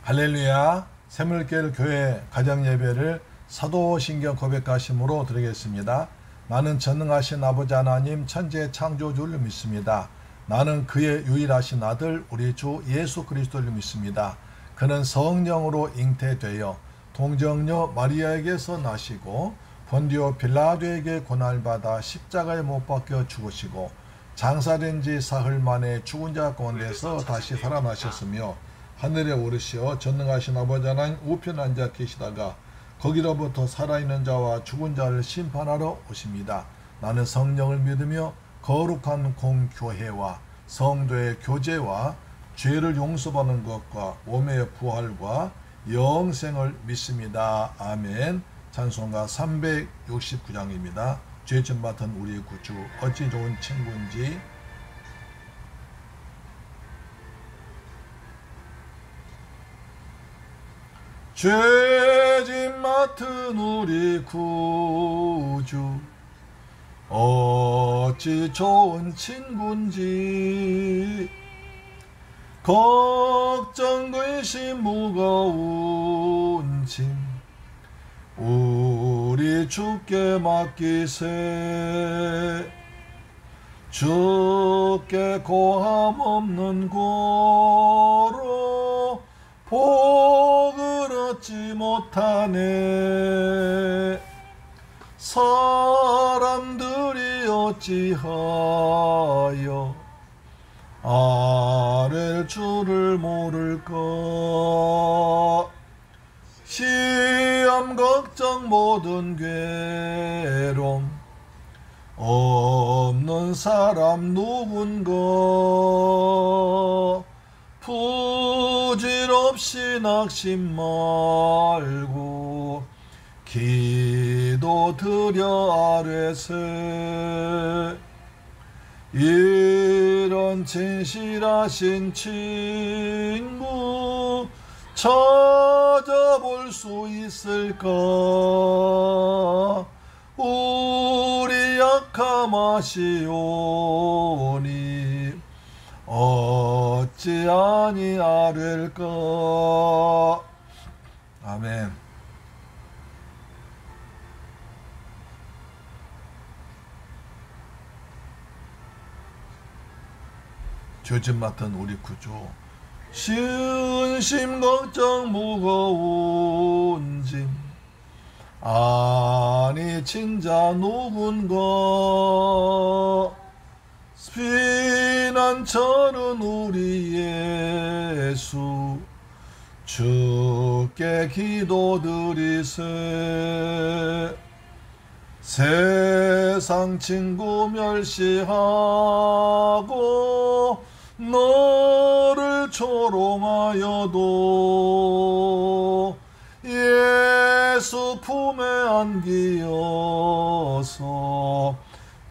할렐루야. 새물길 교회 가정예배를 사도신경 고백하심으로 드리겠습니다. 나는 전능하신 아버지 하나님 천지의 창조주를 믿습니다. 나는 그의 유일하신 아들 우리 주 예수 그리스도를 믿습니다. 그는 성령으로 잉태되어 동정녀 마리아에게서 나시고 본디오 빌라도에게 고난받아 십자가에 못 박혀 죽으시고 장사된 지 사흘 만에 죽은 자 가운데서 다시 살아나셨으며 하늘에 오르시어 전능하신 아버지 하나님 우편에 앉아 계시다가 거기로부터 살아있는 자와 죽은 자를 심판하러 오십니다. 나는 성령을 믿으며 거룩한 공교회와 성도의 교제와 죄를 용서받는 것과 몸의 부활과 영생을 믿습니다. 아멘. 찬송가 369장입니다. 죄짐 맡은 우리 구주 어찌 좋은 친구인지. 죄짐 맡은 우리 구주 어찌 좋은 친구인지. 걱정 근심 무거운 짐 우리 주께 맡기세. 주께 고함 없는 고로 복을 얻지 못하네. 사람들이 어찌하여 아랠 줄을 모를까. 시험 걱정 모든 괴로움 없는 사람 누군가. 부질없이 낙심 말고 기도 드려 아뢰세. 이런 진실하신 친구 찾아볼 수 있을까. 우리 약함 아시오니 어찌 아니하릴까. 아멘. 죄짐 맡은 우리 구주 신심 걱정 무거운 짐 아니 진자 누군가. 피난처는 우리 예수 주께 기도드리세. 세상 친구 멸시하고 너를 조롱하여도 예수 품에 안기어서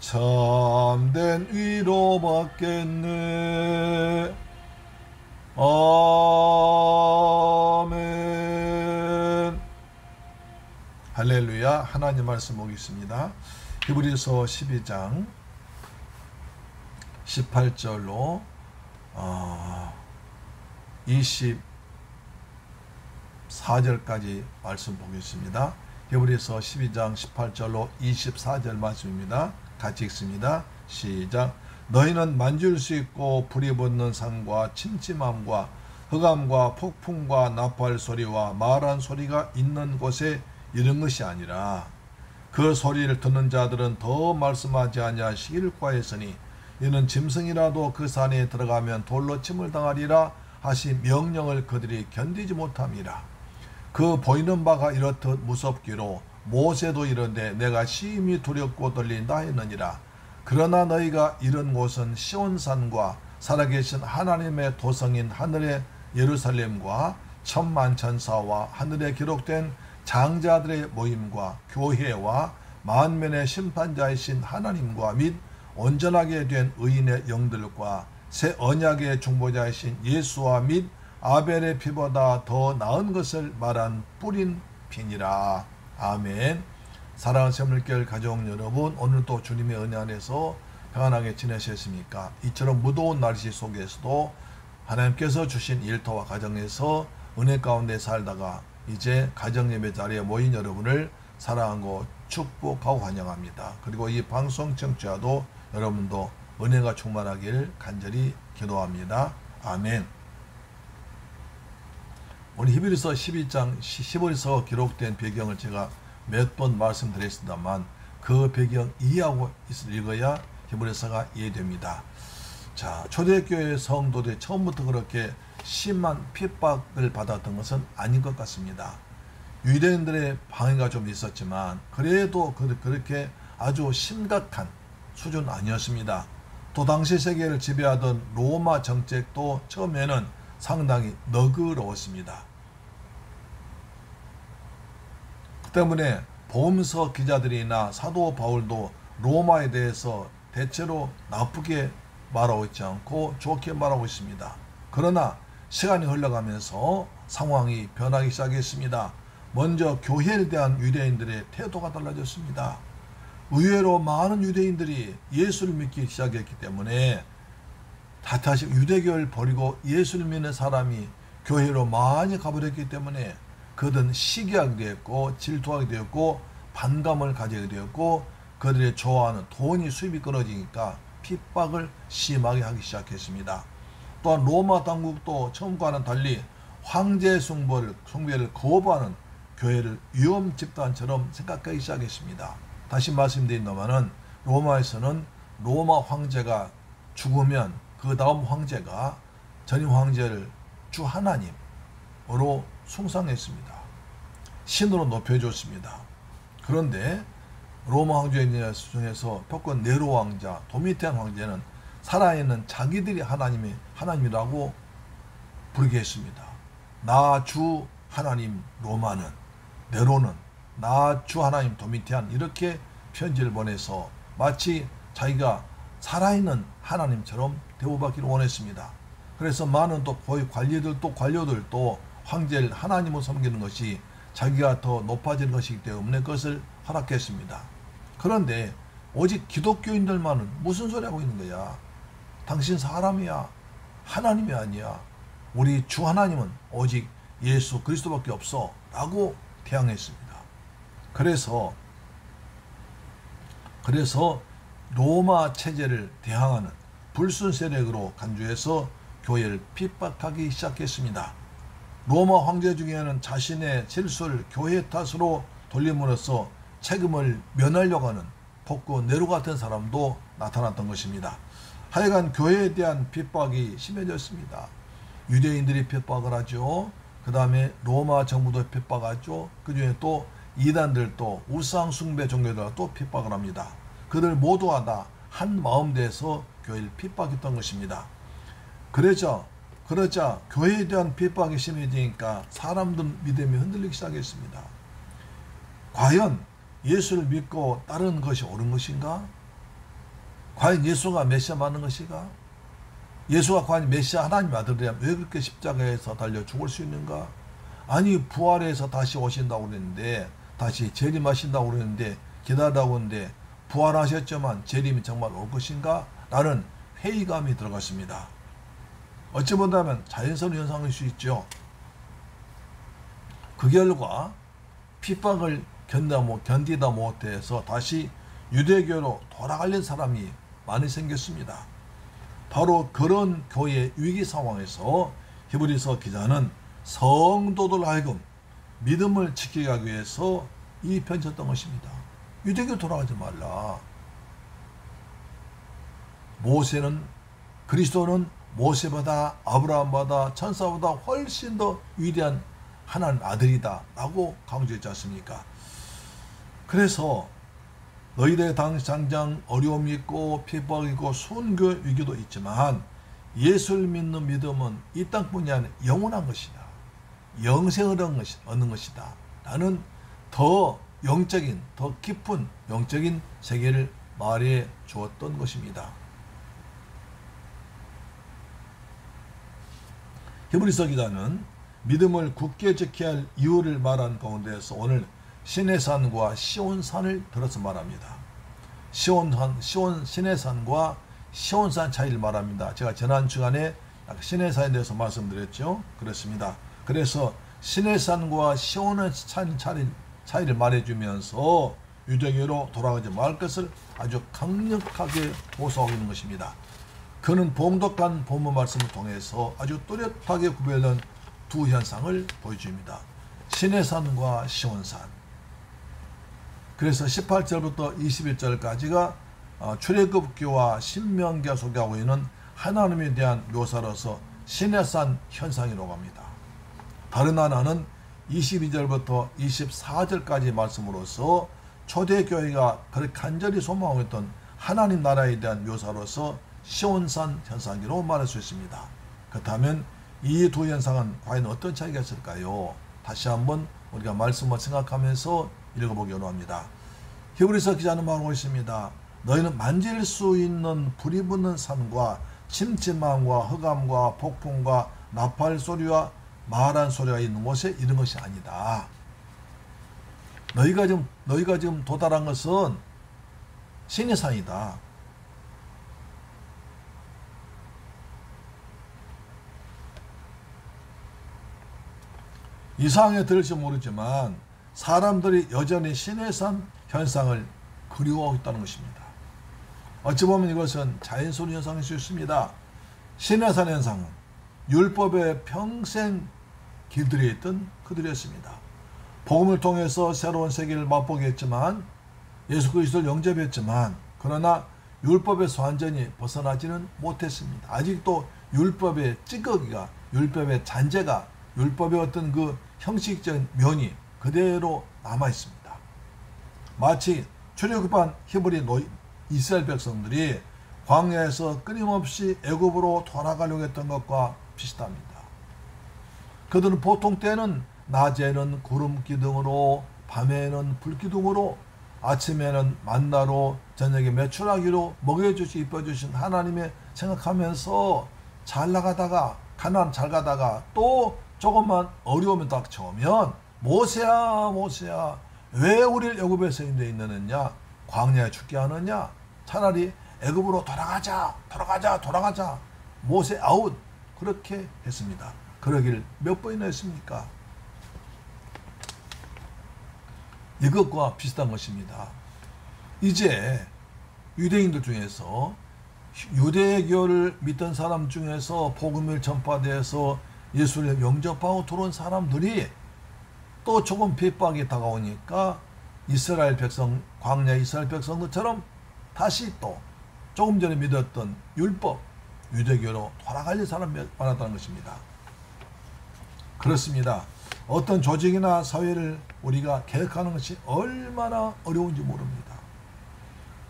참된 위로 받겠네. 아멘. 할렐루야. 하나님 말씀 보겠습니다. 히브리서 12장 18절로 24절까지 말씀 보겠습니다. 히브리서 12장 18절로 24절 말씀입니다. 같이 읽습니다. 시작. 너희는 만질 수 있고 불이 붙는 산과 침침함과 흑암과 폭풍과 나팔 소리와 말한 소리가 있는 곳에 이른 것이 아니라 그 소리를 듣는 자들은 더 말씀하지 아니하시기를 구하였으니 이는 짐승이라도 그 산에 들어가면 돌로 침을 당하리라 하신 명령을 그들이 견디지 못함이라. 그 보이는 바가 이렇듯 무섭기로 모세도 이르되 내가 심히 두렵고 떨린다 했느니라. 그러나 너희가 이른 곳은 시온산과 살아계신 하나님의 도성인 하늘의 예루살렘과 천만 천사와 하늘에 기록된 장자들의 모임과 교회와 만면의 심판자이신 하나님과 및 온전하게 된 의인의 영들과 새 언약의 중보자이신 예수와 및 아벨의 피보다 더 나은 것을 말한 뿌린 피니라. 아멘. 사랑하는 새물길 가족 여러분, 오늘도 주님의 은혜 안에서 평안하게 지내셨습니까? 이처럼 무더운 날씨 속에서도 하나님께서 주신 일터와 가정에서 은혜 가운데 살다가 이제 가정예배 자리에 모인 여러분을 사랑하고 축복하고 환영합니다. 그리고 이 방송 청취자도 여러분도 은혜가 충만하길 간절히 기도합니다. 아멘. 오늘 히브리서 12장 10월에서 기록된 배경을 제가 몇 번 말씀드렸습니다만 그 배경 이해하고 읽어야 히브리서가 이해됩니다. 자, 초대교회 성도들이 처음부터 그렇게 심한 핍박을 받았던 것은 아닌 것 같습니다. 유대인들의 방해가 좀 있었지만 그래도 그렇게 아주 심각한 수준 아니었습니다. 또 당시 세계를 지배하던 로마 정책도 처음에는 상당히 너그러웠습니다. 그 때문에 보험서 기자들이나 사도 바울도 로마에 대해서 대체로 나쁘게 말하고 있지 않고 좋게 말하고 있습니다. 그러나 시간이 흘러가면서 상황이 변하기 시작했습니다. 먼저 교회에 대한 유대인들의 태도가 달라졌습니다. 의외로 많은 유대인들이 예수를 믿기 시작했기 때문에 다시 유대교를 버리고 예수를 믿는 사람이 교회로 많이 가버렸기 때문에 그들은 시기하게 되었고 질투하게 되었고 반감을 가지게 되었고 그들의 좋아하는 돈이 수입이 끊어지니까 핍박을 심하게 하기 시작했습니다. 또한 로마 당국도 처음과는 달리 황제 숭배를 거부하는 교회를 위험 집단처럼 생각하기 시작했습니다. 다시 말씀드린다면 로마에서는 로마 황제가 죽으면 그 다음 황제가 전임 황제를 주 하나님으로 숭상했습니다. 신으로 높여줬습니다. 그런데 로마 황제 중에서 특권 네로 왕자, 도미티안 황제는 살아있는 자기들이 하나님이라고 부르게 했습니다. 나 주 하나님 로마는, 네로는 나 주 하나님 도미티안, 이렇게 편지를 보내서 마치 자기가 살아있는 하나님처럼 대우받기를 원했습니다. 그래서 많은 또 관료들도 황제를 하나님으로 섬기는 것이 자기가 더 높아지는 것이기 때문에 그것을 허락했습니다. 그런데 오직 기독교인들만은 무슨 소리 하고 있는 거야? 당신 사람이야. 하나님이 아니야. 우리 주 하나님은 오직 예수 그리스도밖에 없어 라고 태양했습니다. 그래서 로마 체제를 대항하는 불순 세력으로 간주해서 교회를 핍박하기 시작했습니다. 로마 황제 중에는 자신의 실수를 교회 탓으로 돌림으로써 책임을 면하려고 하는 독고 네로 같은 사람도 나타났던 것입니다. 하여간 교회에 대한 핍박이 심해졌습니다. 유대인들이 핍박을 하죠. 그 다음에 로마 정부도 핍박하죠. 그 중에 또 이단들도 우상 숭배 종교들과 또 핍박을 합니다. 그들 모두가 다 한 마음 돼서 교회를 핍박했던 것입니다. 그러자 교회에 대한 핍박이 심해지니까 사람들 믿음이 흔들리기 시작했습니다. 과연 예수를 믿고 따르는 것이 옳은 것인가? 과연 예수가 메시아 맞는 것인가? 예수가 과연 메시아 하나님의 아들이라면 왜 그렇게 십자가에서 달려 죽을 수 있는가? 아니 부활해서 다시 오신다고 그랬는데, 다시 재림하신다고 그랬는데, 기다리라고 했는데 부활하셨지만 재림이 정말 올 것인가? 라는 회의감이 들어갔습니다. 어찌 본다면 자연스러운 현상일 수 있죠. 그 결과 핍박을 견디다 못해서 다시 유대교로 돌아가려는 사람이 많이 생겼습니다. 바로 그런 교회의 위기 상황에서 히브리서 기자는 성도들 하여금 믿음을 지키기 위해서 이 편지 썼던 것입니다. 유대교 돌아가지 말라. 그리스도는 모세보다 아브라함보다 천사보다 훨씬 더 위대한 하나님 아들이다 라고 강조했지 않습니까? 그래서 너희들의 당장 어려움이 있고 핍박이 있고 순교 위기도 있지만 예수를 믿는 믿음은 이 땅뿐이 아니라 영원한 것이다. 영생을 얻는 것이다. 라는 더 영적인, 더 깊은 영적인 세계를 말해 주었던 것입니다. 히브리서 기자는 믿음을 굳게 지켜야 할 이유를 말한 가운데에서 오늘 시내산과 시온산을 들어서 말합니다. 시내산과 시온산 차이를 말합니다. 제가 지난 주간에 시내산에 대해서 말씀드렸죠. 그렇습니다. 그래서 시내산과 시온의 차이를 말해주면서 유대교로 돌아가지 말 것을 아주 강력하게 호소하고 있는 것입니다. 그는 봉독한 본문 말씀을 통해서 아주 뚜렷하게 구별된 두 현상을 보여줍니다. 시내산과 시온산. 그래서 18절부터 21절까지가 출애굽기와 신명기가 소개하고 있는 하나님에 대한 묘사로서 시내산 현상이라고 합니다. 다른 하나는 22절부터 24절까지 말씀으로서 초대교회가 그렇게 간절히 소망하고 있던 하나님 나라에 대한 묘사로서 시온산 현상이라고 말할 수 있습니다. 그렇다면 이 두 현상은 과연 어떤 차이가 있을까요? 다시 한번 우리가 말씀을 생각하면서 읽어보기로 합니다. 히브리서 기자는 말하고 있습니다. 너희는 만질 수 있는 불이 붙는 산과 침침함과 흑암과 폭풍과 나팔 소리와 말한 소리가 있는 곳에 이런 것이 아니다. 너희가 지금 도달한 것은 시내산이다. 이상하게 들을지 모르지만 사람들이 여전히 시내산 현상을 그리워하고 있다는 것입니다. 어찌 보면 이것은 자연스러운 현상일 수 있습니다. 시내산 현상은 율법에 평생 길들여 있던 그들이었습니다. 복음을 통해서 새로운 세계를 맛보게 했지만 예수 그리스도를 영접했지만 그러나 율법에서 완전히 벗어나지는 못했습니다. 아직도 율법의 찌꺼기가, 율법의 잔재가, 율법의 어떤 그 형식적인 면이 그대로 남아 있습니다. 마치 출애굽한 히브리 이스라엘 백성들이 광야에서 끊임없이 애굽으로 돌아가려고 했던 것과 비슷합니다. 그들은 보통 때는 낮에는 구름 기둥으로, 밤에는 불 기둥으로, 아침에는 만나로, 저녁에 메추라기로 먹여주시 이뻐주신 하나님의 생각하면서 잘 나가다가 가나안 잘 가다가 또 조금만 어려움이 닥쳐오면 모세야 모세야 왜 우리를 애굽에서 인도해 있느냐, 광야에 죽게 하느냐, 차라리 애굽으로 돌아가자 모세 아웃 그렇게 했습니다. 그러길 몇 번이나 했습니까? 이것과 비슷한 것입니다. 이제 유대인들 중에서 유대교를 믿던 사람 중에서 복음을 전파돼서 예수를 영접하고 들어온 사람들이 또 조금 핍박이 다가오니까 이스라엘 백성, 광야 이스라엘 백성들처럼 다시 또 조금 전에 믿었던 율법, 유대교로 돌아갈 사람이 많았다는 것입니다. 그렇습니다. 어떤 조직이나 사회를 우리가 개혁하는 것이 얼마나 어려운지 모릅니다.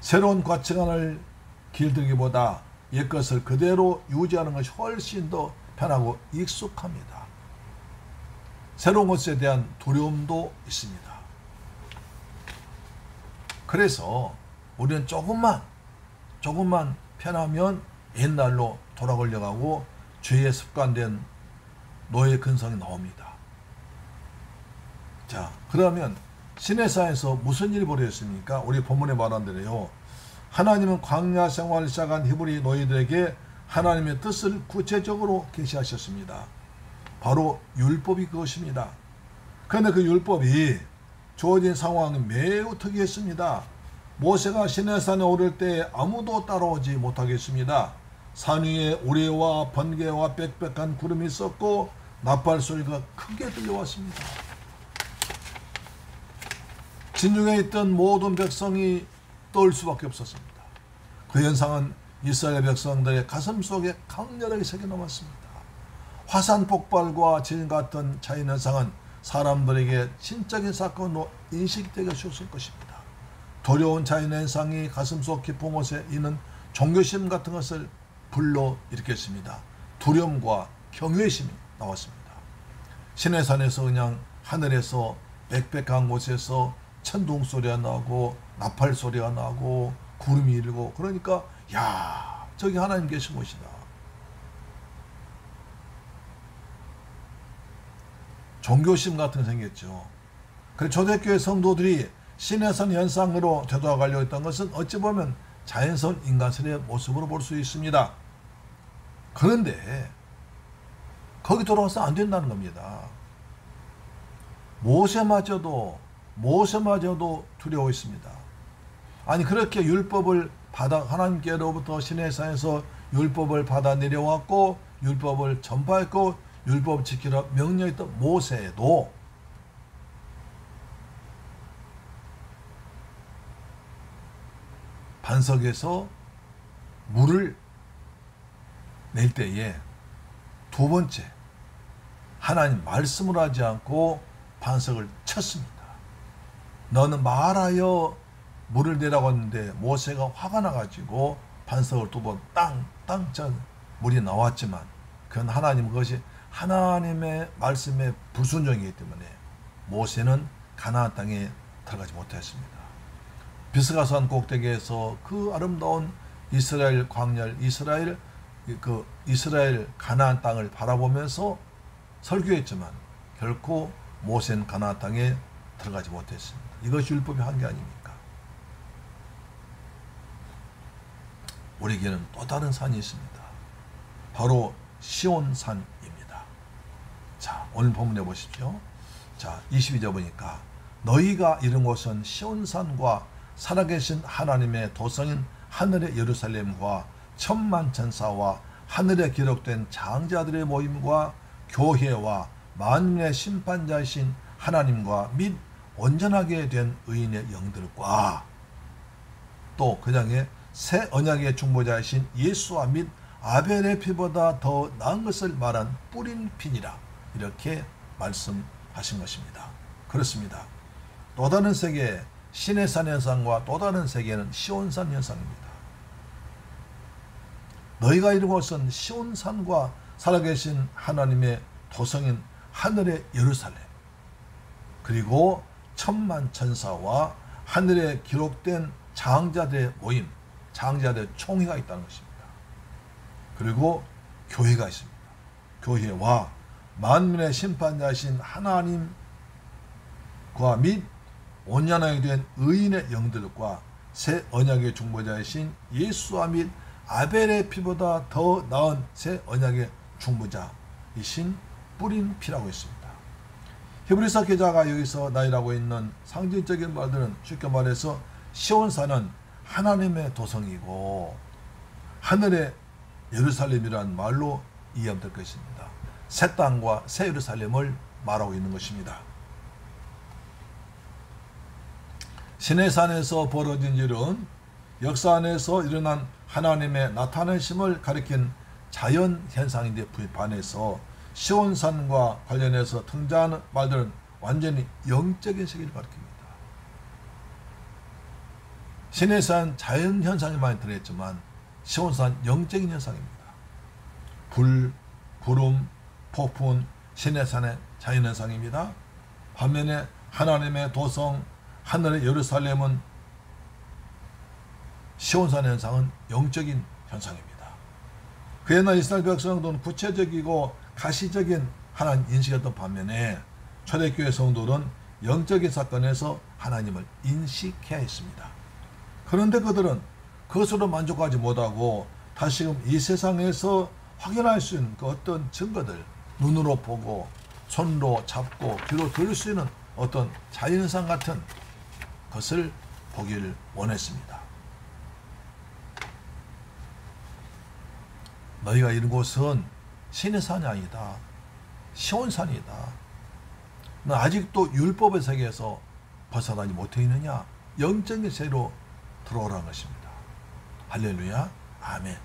새로운 가치관을 길들기보다 옛것을 그대로 유지하는 것이 훨씬 더 편하고 익숙합니다. 새로운 것에 대한 두려움도 있습니다. 그래서 우리는 조금만 편하면 옛날로 돌아가려고 하고 죄에 습관된 노예 근성이 나옵니다. 자, 그러면 시내산에서 무슨 일이 벌어졌습니까? 우리 본문에 말한 대로요. 하나님은 광야 생활을 시작한 히브리 노예들에게 하나님의 뜻을 구체적으로 계시하셨습니다. 바로 율법이 그것입니다. 그런데 그 율법이 주어진 상황이 매우 특이했습니다. 모세가 시내산에 오를 때 아무도 따라오지 못하겠습니다. 산 위에 우레와 번개와 빽빽한 구름이 있었고 나팔 소리가 크게 들려왔습니다. 진중에 있던 모든 백성이 떨 수밖에 없었습니다. 그 현상은 이스라엘 백성들의 가슴 속에 강렬하게 새겨남았습니다. 화산 폭발과 지진 같은 자연 현상은 사람들에게 신적인 사건으로 인식되게 하셨을 것입니다. 두려운 자연 현상이 가슴속 깊은 곳에 있는 종교심 같은 것을 불러일으켰습니다. 두려움과 경외심이 나왔습니다. 시내산에서 그냥 하늘에서 빽빽한 곳에서 천둥 소리가 나고 나팔 소리가 나고 구름이 일고 그러니까 야 저기 하나님 계신 곳이다. 종교심 같은 게 생겼죠. 그래서 초대교회 성도들이 시내산 현상으로 되돌아가려고 했던 것은 어찌 보면 자연스러운 인간성의 모습으로 볼 수 있습니다. 그런데 거기 돌아가서 안 된다는 겁니다. 모세마저도 두려워했습니다. 아니 그렇게 율법을 받아 하나님께로부터 시내산에서 율법을 받아 내려왔고 율법을 전파했고 율법 지키라 명령했던 모세도 반석에서 물을 낼 때에 두 번째 하나님 말씀을 하지 않고 반석을 쳤습니다. 너는 말하여 물을 내라고 했는데 모세가 화가 나가지고 반석을 두 번 땅 쳐 물이 나왔지만 그건 그것이 하나님의 말씀에 불순종이기 때문에 모세는 가나안 땅에 들어가지 못했습니다. 비스가산 꼭대기에서 그 아름다운 이스라엘 광야, 이스라엘 가나안 땅을 바라보면서 설교했지만 결코 모세는 가나안 땅에 들어가지 못했습니다. 이것이 율법의 한계 아닙니까? 우리에게는 또 다른 산이 있습니다. 바로 시온산입니다. 자, 오늘 본문에 보십시오. 자, 22절 보니까 너희가 이른 곳은 시온산과 살아계신 하나님의 도성인 하늘의 예루살렘과 천만 천사와 하늘에 기록된 장자들의 모임과 교회와 만민의 심판자이신 하나님과 및 온전하게 된 의인의 영들과 또 그 장에 새 언약의 중보자이신 예수와 및 아벨의 피보다 더 나은 것을 말한 뿌린 피니라 이렇게 말씀하신 것입니다. 그렇습니다. 또 다른 세계 시내산 현상과 또 다른 세계는 시온산 현상입니다. 너희가 이룬 것은 시온산과 살아계신 하나님의 도성인 하늘의 예루살렘 그리고 천만 천사와 하늘에 기록된 장자들의 모임, 장자들의 총회가 있다는 것입니다. 그리고 교회가 있습니다. 교회와 만민의 심판자이신 하나님과 및 온전하게 된 의인의 영들과 새 언약의 중보자이신 예수와 및 아벨의 피보다 더 나은 새 언약의 중보자이신 뿌린 피라고 했습니다. 히브리서 기자가 여기서 나이라고 있는 상징적인 말들은 쉽게 말해서 시온산은 하나님의 도성이고 하늘의 예루살렘이라는 말로 이해하면 될 것입니다. 새 땅과 새 예루살렘을 말하고 있는 것입니다. 시내산에서 벌어진 일은 역사 안에서 일어난 하나님의 나타내심을 가리킨 자연현상인데 반해서 시온산과 관련해서 등장하는 말들은 완전히 영적인 세계를 가리킵니다. 시내산 자연현상이 많이 들어있지만 시온산 영적인 현상입니다. 불, 구름, 폭풍, 시내산의 자연현상입니다. 반면에 하나님의 도성, 하늘의 예루살렘은 시온산 현상은 영적인 현상입니다. 그러나 이스라엘 백성들은 구체적이고 가시적인 하나님 인식했던 반면에 초대교회 성도는 영적인 사건에서 하나님을 인식해야 했습니다. 그런데 그들은 그것으로 만족하지 못하고 다시금 이 세상에서 확인할 수 있는 그 어떤 증거들, 눈으로 보고 손으로 잡고 귀로 들을 수 있는 어떤 자연현상 같은 것을 보기를 원했습니다. 너희가 이런 곳은 신의 산이 아니다. 시온산이다. 너 아직도 율법의 세계에서 벗어나지 못해 있느냐? 영적인 세계로 들어오라는 것입니다. 할렐루야. 아멘.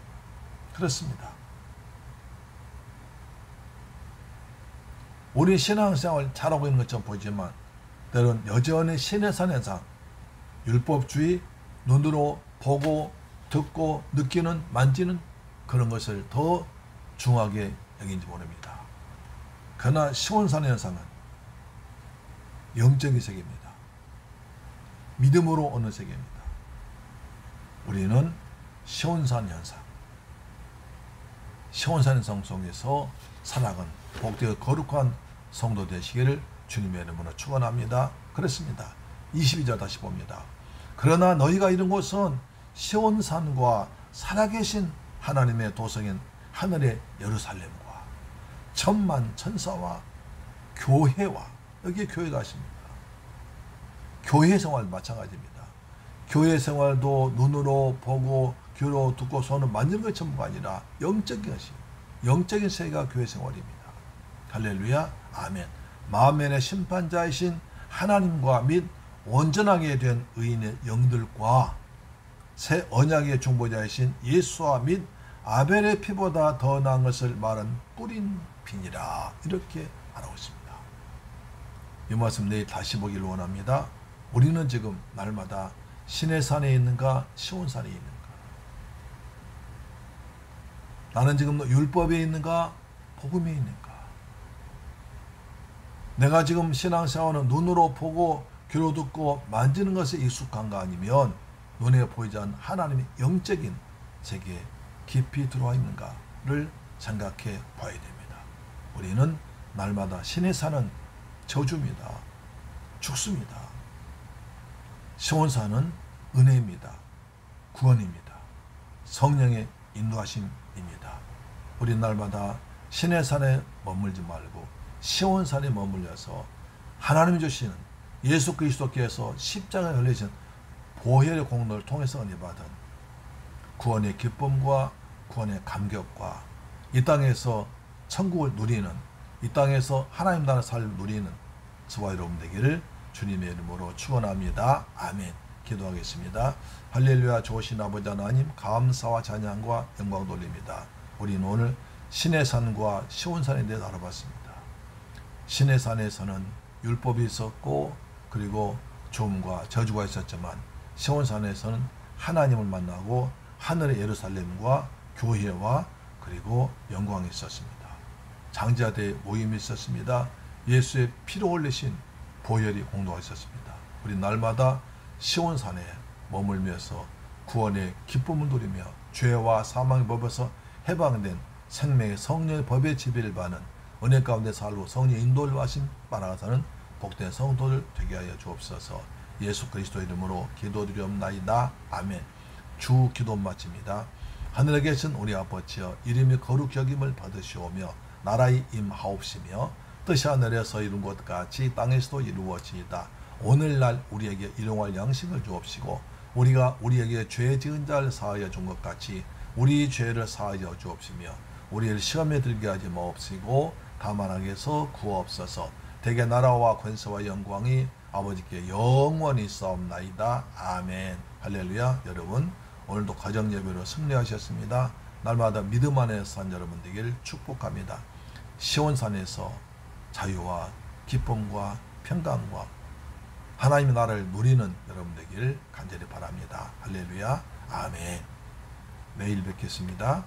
그렇습니다. 우리 신앙생활 잘하고 있는 것처럼 보이지만 때로는 여전히 신의 산 현상, 율법주의, 눈으로 보고 듣고 느끼는 만지는 그런 것을 더 중하게 여긴지 모릅니다. 그러나 시온산 현상은 영적인 세계입니다. 믿음으로 오는 세계입니다. 우리는 시온산 현상, 시온산 현상 속에서 살아가는 복되고 거룩한 성도 되시기를 주님의 이름으로 축원합니다. 그렇습니다. 22절 다시 봅니다. 그러나 너희가 이른 곳은 시온산과 살아계신 하나님의 도성인 하늘의 예루살렘과 천만 천사와 교회와, 여기에 교회가 있습니다. 교회 생활 마찬가지입니다. 교회 생활도 눈으로 보고 귀로 듣고 손으로 만지는 것 전부가 아니라 영적인 것이, 영적인 세계가 교회 생활입니다. 할렐루야, 아멘. 만면의 심판자이신 하나님과 및 온전하게 된 의인의 영들과 새 언약의 중보자이신 예수와 및 아벨의 피보다 더 나은 것을 말한 뿌린 피니라, 이렇게 말하고 있습니다. 이 말씀 내일 다시 보기를 원합니다. 우리는 지금 날마다 시내산에 있는가 시온산에 있는가? 나는 지금 율법에 있는가 복음에 있는가? 내가 지금 신앙생활은 눈으로 보고 귀로 듣고 만지는 것에 익숙한가, 아니면 눈에 보이지 않는 하나님의 영적인 세계에 깊이 들어와 있는가를 생각해 봐야 됩니다. 우리는 날마다 신에 사는 저주입니다. 죽습니다. 시온산은 은혜입니다. 구원입니다. 성령의 인도하심입니다. 우리 날마다 신의 산에 머물지 말고 시온산에 머물려서 하나님이 주시는 예수 그리스도께서 십자가에 흘리신 보혈의 공로를 통해서 은혜 받은 구원의 기쁨과 구원의 감격과 이 땅에서 천국을 누리는, 이 땅에서 하나님 나라 삶을 누리는 저와 여러분 되기를 주님의 이름으로 축원합니다. 아멘. 기도하겠습니다. 할렐루야. 좋으신 아버지 하나님, 감사와 찬양과 영광 돌립니다. 우리는 오늘 신의 산과 시온산에 대해서 알아봤습니다. 신의 산에서는 율법이 있었고 그리고 조음과 저주가 있었지만, 시온산에서는 하나님을 만나고 하늘의 예루살렘과 교회와 그리고 영광이 있었습니다. 장자대의 모임이 있었습니다. 예수의 피로 흘리신 보혈이 공도가 있었습니다. 우리 날마다 시온산에 머물면서 구원의 기쁨을 누리며 죄와 사망의 법에서 해방된 생명의 성령의 법의 지배를 받는 은혜 가운데 살고 성령의 인도를 하신 따라가서는 복된 성도들 되게 하여 주옵소서. 예수 그리스도 이름으로 기도드리옵나이다. 아멘. 주 기도 마칩니다. 하늘에 계신 우리 아버지여, 이름이 거룩히 여김을 받으시오며 나라의 임하옵시며 뜻이 하늘에서 이룬 것 같이 땅에서도 이루어지이다. 오늘날 우리에게 일용할 양식을 주옵시고, 우리가 우리에게 죄 지은 자를 사하여 준 것 같이 우리 죄를 사하여 주옵시며, 우리를 시험에 들게 하지 마옵시고 다만 악에서 구하옵소서. 대개 나라와 권세와 영광이 아버지께 영원히 있사옵나이다. 아멘. 할렐루야. 여러분, 오늘도 가정 예배로 승리하셨습니다. 날마다 믿음 안에서 산 여러분 되기를 축복합니다. 시온산에서 자유와 기쁨과 평강과 하나님의 나라를 누리는 여러분 되기를 간절히 바랍니다. 할렐루야. 아멘. 내일 뵙겠습니다.